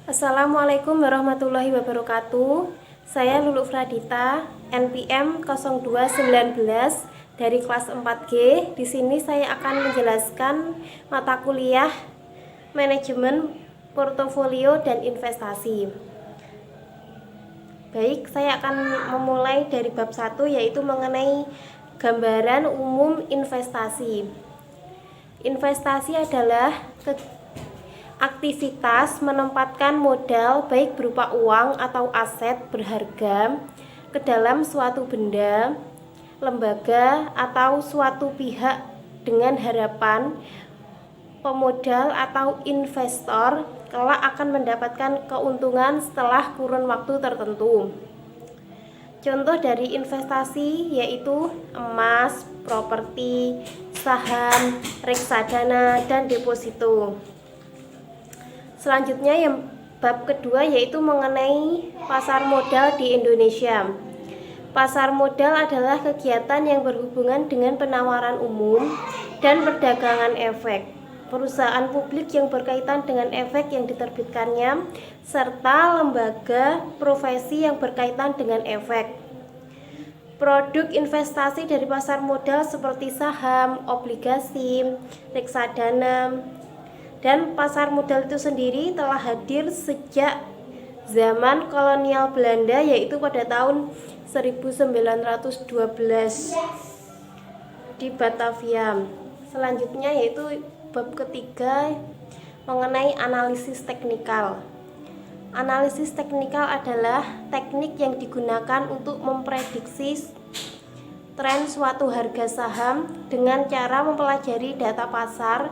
Assalamualaikum warahmatullahi wabarakatuh. Saya Lulu Fradita, NPM 0219 dari kelas 4G. Di sini saya akan menjelaskan mata kuliah Manajemen Portofolio dan Investasi. Baik, saya akan memulai dari bab 1 yaitu mengenai gambaran umum investasi. Investasi adalah aktivitas menempatkan modal baik berupa uang atau aset berharga ke dalam suatu benda, lembaga, atau suatu pihak dengan harapan pemodal atau investor kelak akan mendapatkan keuntungan setelah kurun waktu tertentu. Contoh dari investasi yaitu emas, properti, saham, reksadana, dan deposito. Selanjutnya yang bab kedua yaitu mengenai pasar modal di Indonesia. Pasar modal adalah kegiatan yang berhubungan dengan penawaran umum dan perdagangan efek, perusahaan publik yang berkaitan dengan efek yang diterbitkannya, serta lembaga profesi yang berkaitan dengan efek. Produk investasi dari pasar modal seperti saham, obligasi, reksadana, dan pasar modal itu sendiri telah hadir sejak zaman kolonial Belanda, yaitu pada tahun 1912 di Batavia. Selanjutnya yaitu bab ketiga mengenai analisis teknikal. Analisis teknikal adalah teknik yang digunakan untuk memprediksi tren suatu harga saham dengan cara mempelajari data pasar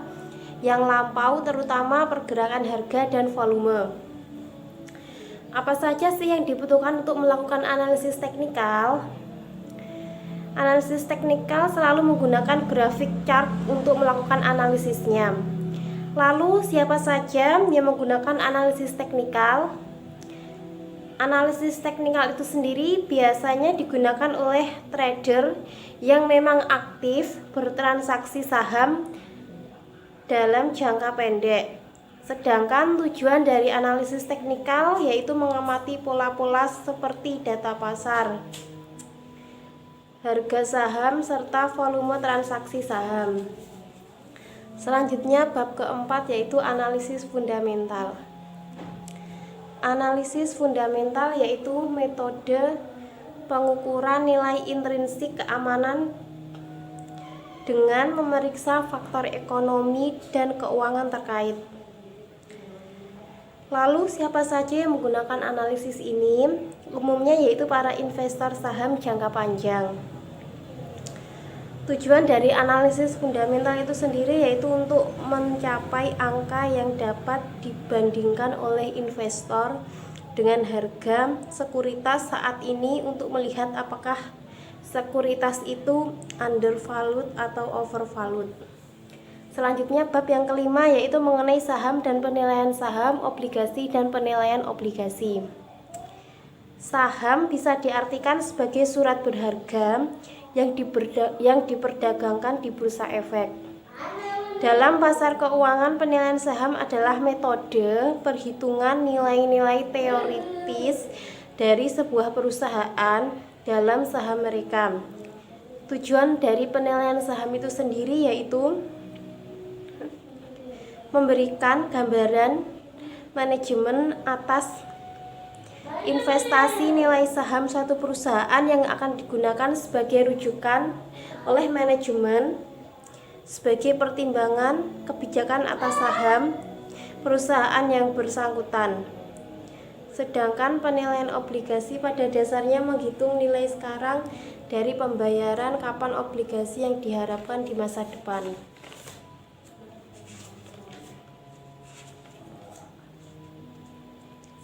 yang lampau, terutama pergerakan harga dan volume. Apa saja sih yang dibutuhkan untuk melakukan analisis teknikal? Analisis teknikal selalu menggunakan grafik chart untuk melakukan analisisnya. Lalu siapa saja yang menggunakan analisis teknikal? Analisis teknikal itu sendiri biasanya digunakan oleh trader yang memang aktif bertransaksi saham dalam jangka pendek. Sedangkan tujuan dari analisis teknikal yaitu mengamati pola-pola seperti data pasar, harga saham, serta volume transaksi saham. Selanjutnya bab keempat yaitu analisis fundamental. Analisis fundamental yaitu metode pengukuran nilai intrinsik keamanan dengan memeriksa faktor ekonomi dan keuangan terkait. Lalu siapa saja yang menggunakan analisis ini? Umumnya yaitu para investor saham jangka panjang. Tujuan dari analisis fundamental itu sendiri yaitu untuk mencapai angka yang dapat dibandingkan oleh investor dengan harga sekuritas saat ini untuk melihat apakah sekuritas itu undervalued atau overvalued. Selanjutnya bab yang kelima yaitu mengenai saham dan penilaian saham, obligasi dan penilaian obligasi. Saham bisa diartikan sebagai surat berharga yang diperdagangkan di bursa efek. Dalam pasar keuangan, penilaian saham adalah metode perhitungan nilai-nilai teoritis dari sebuah perusahaan dalam saham mereka. Tujuan dari penilaian saham itu sendiri yaitu memberikan gambaran manajemen atas investasi nilai saham suatu perusahaan yang akan digunakan sebagai rujukan oleh manajemen sebagai pertimbangan kebijakan atas saham perusahaan yang bersangkutan. Sedangkan penilaian obligasi pada dasarnya menghitung nilai sekarang dari pembayaran kapan obligasi yang diharapkan di masa depan.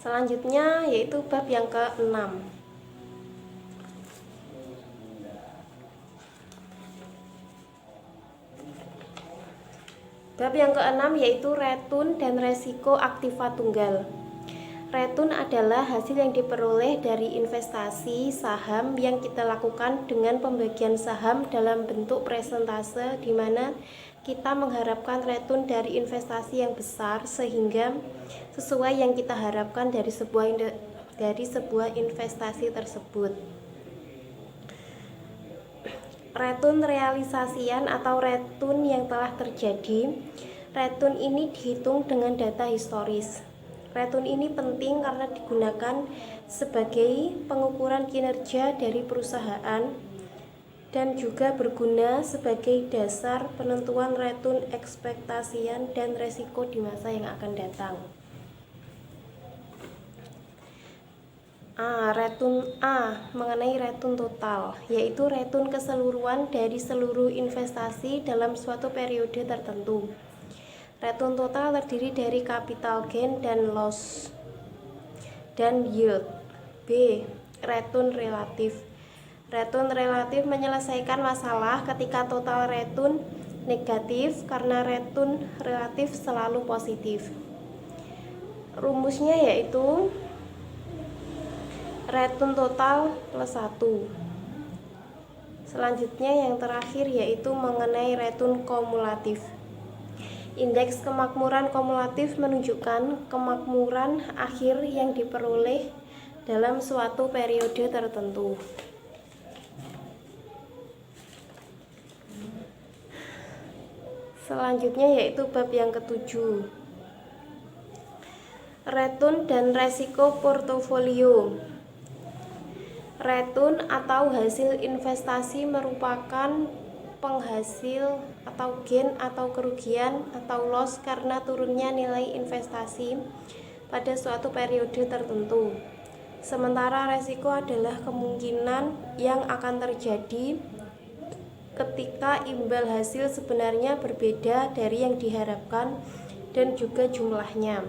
Selanjutnya yaitu bab yang ke-6. Bab yang ke-6 yaitu return dan resiko aktiva tunggal. Return adalah hasil yang diperoleh dari investasi saham yang kita lakukan dengan pembagian saham dalam bentuk persentase, di mana kita mengharapkan return dari investasi yang besar sehingga sesuai yang kita harapkan dari sebuah investasi tersebut. Return realisasian atau return yang telah terjadi. Return ini dihitung dengan data historis. Return ini penting karena digunakan sebagai pengukuran kinerja dari perusahaan dan juga berguna sebagai dasar penentuan return ekspektasian dan resiko di masa yang akan datang. Mengenai return total, yaitu return keseluruhan dari seluruh investasi dalam suatu periode tertentu. Return total terdiri dari capital gain dan loss dan yield. B. Return relatif. Return relatif menyelesaikan masalah ketika total return negatif karena return relatif selalu positif. Rumusnya yaitu return total plus 1. Selanjutnya yang terakhir yaitu mengenai return kumulatif. Indeks kemakmuran kumulatif menunjukkan kemakmuran akhir yang diperoleh dalam suatu periode tertentu. Selanjutnya yaitu bab yang ke-7. Return dan resiko portofolio. Return atau hasil investasi merupakan penghasil atau gain atau kerugian atau loss karena turunnya nilai investasi pada suatu periode tertentu. Sementara resiko adalah kemungkinan yang akan terjadi ketika imbal hasil sebenarnya berbeda dari yang diharapkan dan juga jumlahnya.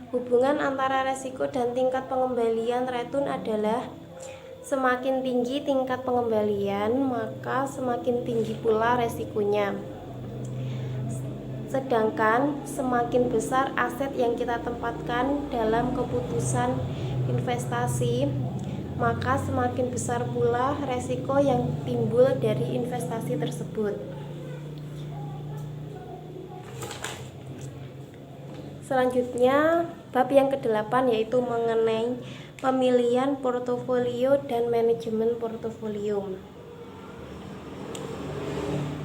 Hubungan antara resiko dan tingkat pengembalian return adalah semakin tinggi tingkat pengembalian, maka semakin tinggi pula resikonya. Sedangkan semakin besar aset yang kita tempatkan dalam keputusan investasi, maka semakin besar pula resiko yang timbul dari investasi tersebut. Selanjutnya, bab yang ke-8 yaitu mengenai pemilihan portofolio dan manajemen portofolio.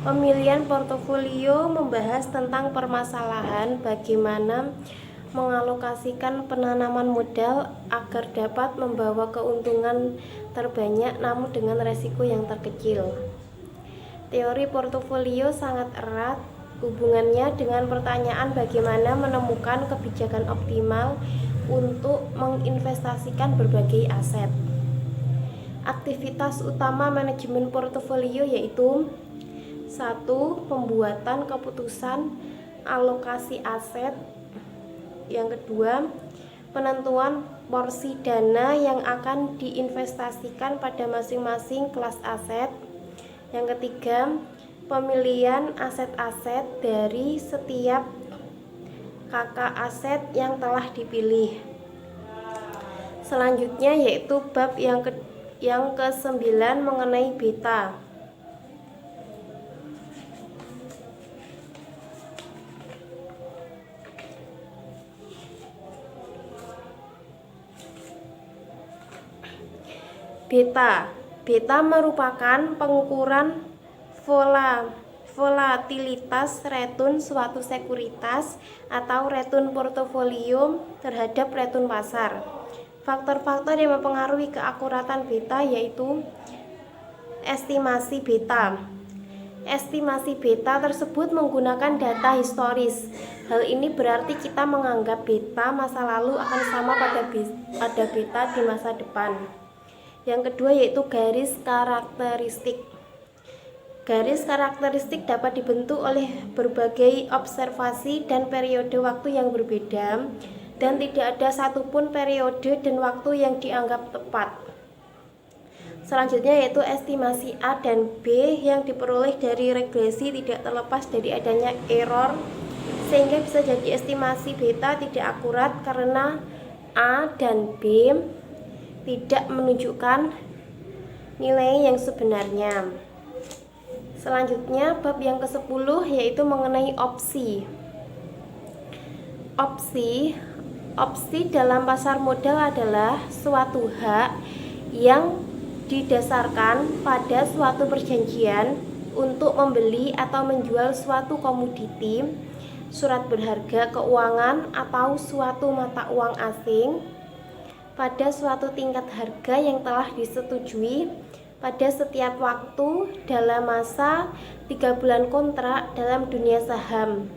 Pemilihan portofolio membahas tentang permasalahan bagaimana mengalokasikan penanaman modal agar dapat membawa keuntungan terbanyak namun dengan resiko yang terkecil. Teori portofolio sangat erat hubungannya dengan pertanyaan bagaimana menemukan kebijakan optimal untuk menginvestasikan berbagai aset. Aktivitas utama manajemen portofolio yaitu 1. Pembuatan keputusan alokasi aset. Yang kedua, penentuan porsi dana yang akan diinvestasikan pada masing-masing kelas aset. Yang ketiga, pemilihan aset-aset dari setiap kakak aset yang telah dipilih. Selanjutnya yaitu bab yang ke-9 mengenai beta. Beta merupakan pengukuran volatilitas return suatu sekuritas atau return portofolio terhadap return pasar. Faktor-faktor yang mempengaruhi keakuratan beta yaitu estimasi beta. Estimasi beta tersebut menggunakan data historis. Hal ini berarti kita menganggap beta masa lalu akan sama pada beta di masa depan. Yang kedua yaitu garis karakteristik. Garis karakteristik dapat dibentuk oleh berbagai observasi dan periode waktu yang berbeda, dan tidak ada satupun periode dan waktu yang dianggap tepat. Selanjutnya yaitu estimasi A dan B yang diperoleh dari regresi tidak terlepas dari adanya error, sehingga bisa jadi estimasi beta tidak akurat karena A dan B tidak menunjukkan nilai yang sebenarnya. Selanjutnya bab yang ke-10 yaitu mengenai opsi. Opsi dalam pasar modal adalah suatu hak yang didasarkan pada suatu perjanjian untuk membeli atau menjual suatu komoditi, surat berharga keuangan atau suatu mata uang asing pada suatu tingkat harga yang telah disetujui pada setiap waktu dalam masa 3 bulan kontrak dalam dunia saham.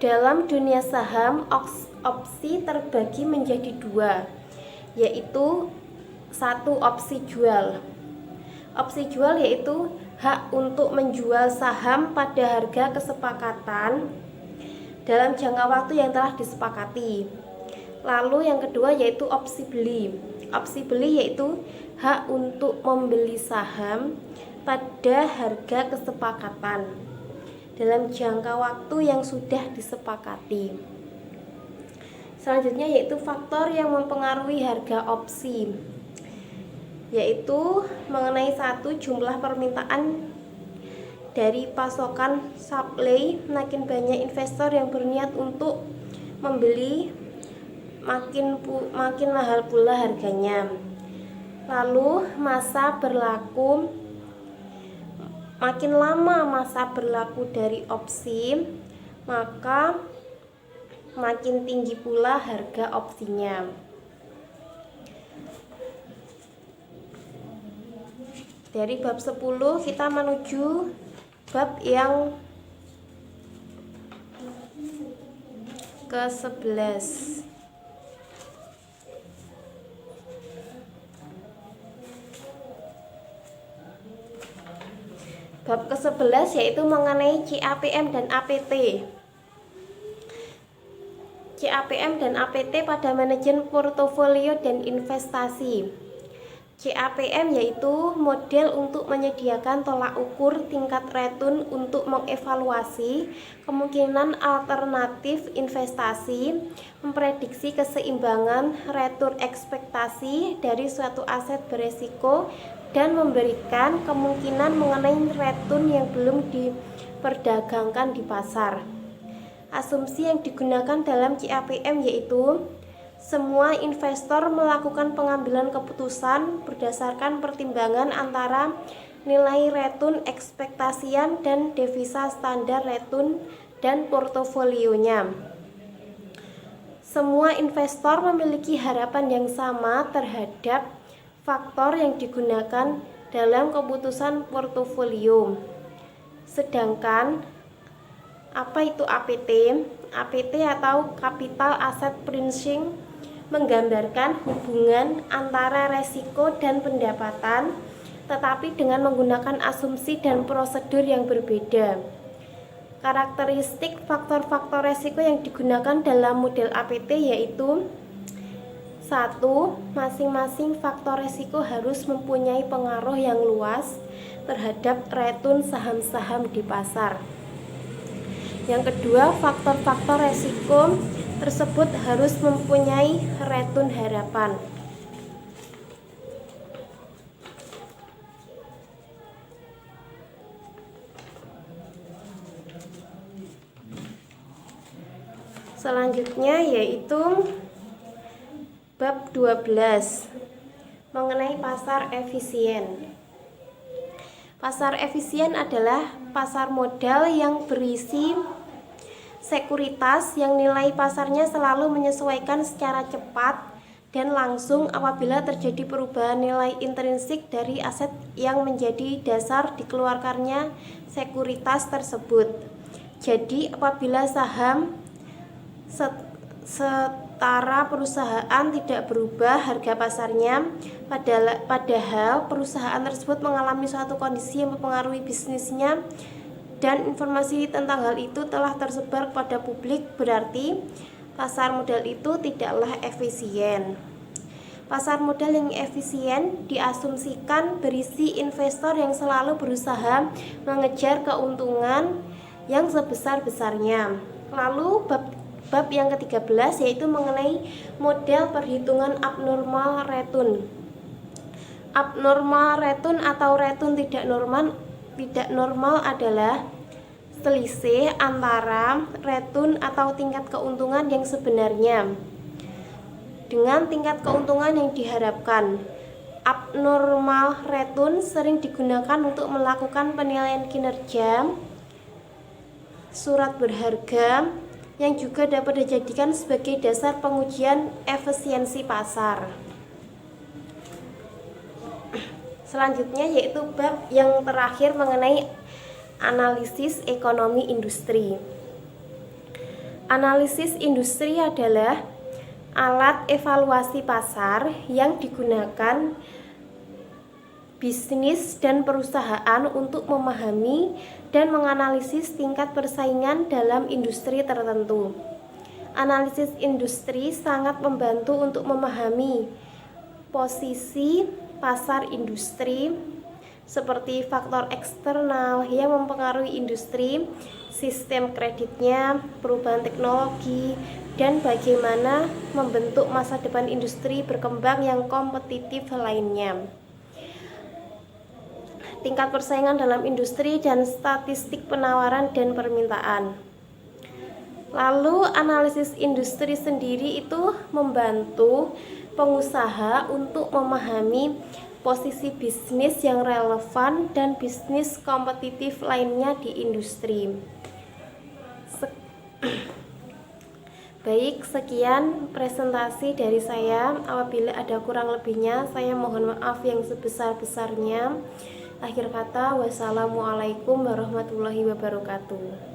Dalam dunia saham, opsi terbagi menjadi dua, yaitu satu, opsi jual. Opsi jual yaitu hak untuk menjual saham pada harga kesepakatan dalam jangka waktu yang telah disepakati. Lalu yang kedua yaitu opsi beli. Opsi beli yaitu hak untuk membeli saham pada harga kesepakatan dalam jangka waktu yang sudah disepakati. Selanjutnya yaitu faktor yang mempengaruhi harga opsi, yaitu mengenai satu, jumlah permintaan dari pasokan supply. Makin banyak investor yang berniat untuk membeli, makin mahal pula harganya. Lalu masa berlaku, makin lama masa berlaku dari opsi, maka makin tinggi pula harga opsinya. Dari bab 10 kita menuju bab yang ke-11. Bab ke-11 yaitu mengenai CAPM dan APT. CAPM dan APT pada manajemen portofolio dan investasi. CAPM yaitu model untuk menyediakan tolak ukur tingkat return untuk mengevaluasi kemungkinan alternatif investasi, memprediksi keseimbangan return ekspektasi dari suatu aset beresiko, dan memberikan kemungkinan mengenai return yang belum diperdagangkan di pasar. Asumsi yang digunakan dalam CAPM yaitu semua investor melakukan pengambilan keputusan berdasarkan pertimbangan antara nilai return ekspektasian dan devisa standar return dan portofolionya. Semua investor memiliki harapan yang sama terhadap faktor yang digunakan dalam keputusan portofolio. Sedangkan apa itu APT? APT atau Capital Asset Pricing menggambarkan hubungan antara resiko dan pendapatan, tetapi dengan menggunakan asumsi dan prosedur yang berbeda. Karakteristik faktor-faktor resiko yang digunakan dalam model APT yaitu: 1. Masing-masing faktor resiko harus mempunyai pengaruh yang luas terhadap return saham-saham di pasar. Yang kedua, faktor-faktor resiko tersebut harus mempunyai return harapan. Selanjutnya yaitu bab 12 mengenai pasar efisien. Pasar efisien adalah pasar modal yang berisi sekuritas yang nilai pasarnya selalu menyesuaikan secara cepat dan langsung apabila terjadi perubahan nilai intrinsik dari aset yang menjadi dasar dikeluarkannya sekuritas tersebut. Jadi apabila saham setara perusahaan tidak berubah harga pasarnya, padahal perusahaan tersebut mengalami suatu kondisi yang mempengaruhi bisnisnya dan informasi tentang hal itu telah tersebar kepada publik, berarti pasar modal itu tidaklah efisien. Pasar modal yang efisien diasumsikan berisi investor yang selalu berusaha mengejar keuntungan yang sebesar-besarnya. Lalu bab yang ke-13 yaitu mengenai model perhitungan abnormal return. Abnormal return atau return tidak normal adalah selisih antara return atau tingkat keuntungan yang sebenarnya dengan tingkat keuntungan yang diharapkan. Abnormal return sering digunakan untuk melakukan penilaian kinerja surat berharga yang juga dapat dijadikan sebagai dasar pengujian efisiensi pasar. Selanjutnya yaitu bab yang terakhir mengenai analisis ekonomi industri. Analisis industri adalah alat evaluasi pasar yang digunakan bisnis dan perusahaan untuk memahami dan menganalisis tingkat persaingan dalam industri tertentu. Analisis industri sangat membantu untuk memahami posisi pasar industri seperti faktor eksternal yang mempengaruhi industri, sistem kreditnya, perubahan teknologi, dan bagaimana membentuk masa depan industri berkembang yang kompetitif lainnya. Tingkat persaingan dalam industri dan statistik penawaran dan permintaan. Lalu analisis industri sendiri itu membantu pengusaha untuk memahami posisi bisnis yang relevan dan bisnis kompetitif lainnya di industri. Baik, sekian presentasi dari saya. Apabila ada kurang lebihnya, saya mohon maaf yang sebesar-besarnya. Akhir kata, wassalamualaikum warahmatullahi wabarakatuh.